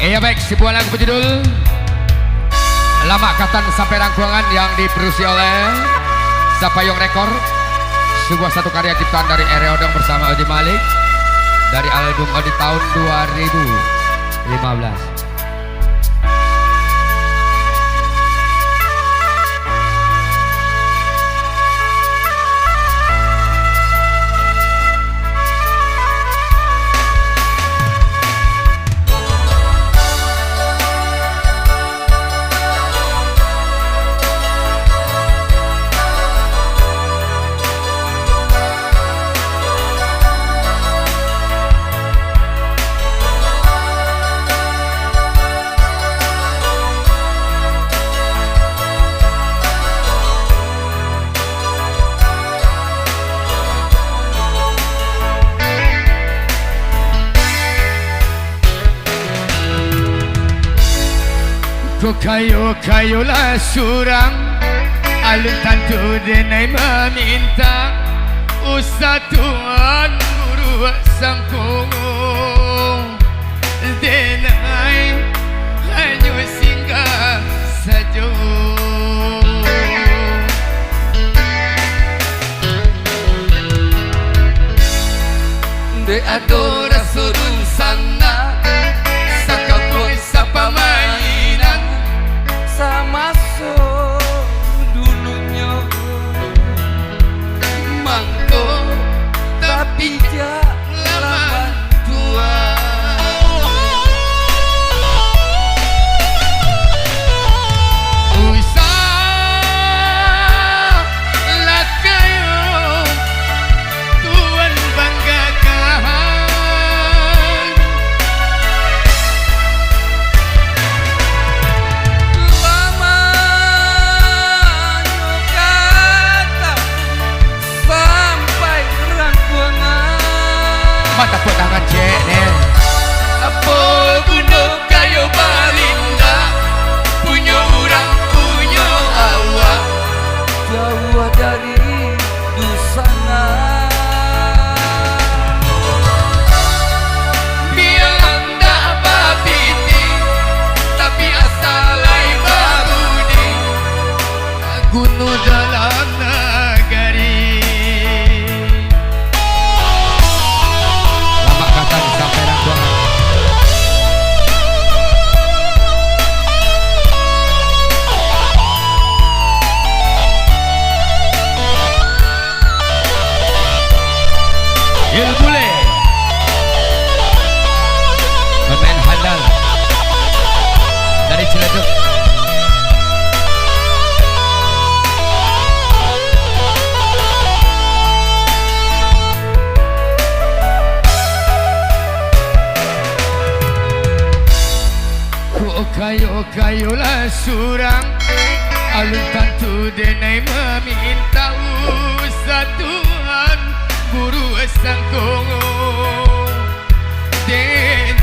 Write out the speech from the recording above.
Iya baik, sebuah lagu berjudul Lama Katan Sampai Rangkuangan yang diproduksi oleh Sapayong Rekor. Sebuah satu karya ciptaan dari Ere Odong bersama Odi Malik dari album Odi tahun 2015. Ko kayo lah surang alun tantu denai meminta usah Tuhan guru sangkung denai hanya singgah saja de adora surun sana sakapun sapamai sama so dulunya mangko tapi jak lama tua usah lah kayo Tuhan banggakan mata pegangan cek ni apa guna kayo balinda punya orang punya awak jauh dari dusana biar anda babiti tapi asal lain babudi guna dalam negeri sampai rangkuangan. Ilbule pemain handal dari Ciledug. Kayo lah surang alun tantu denai meminta usah Tuhan guru sangkung den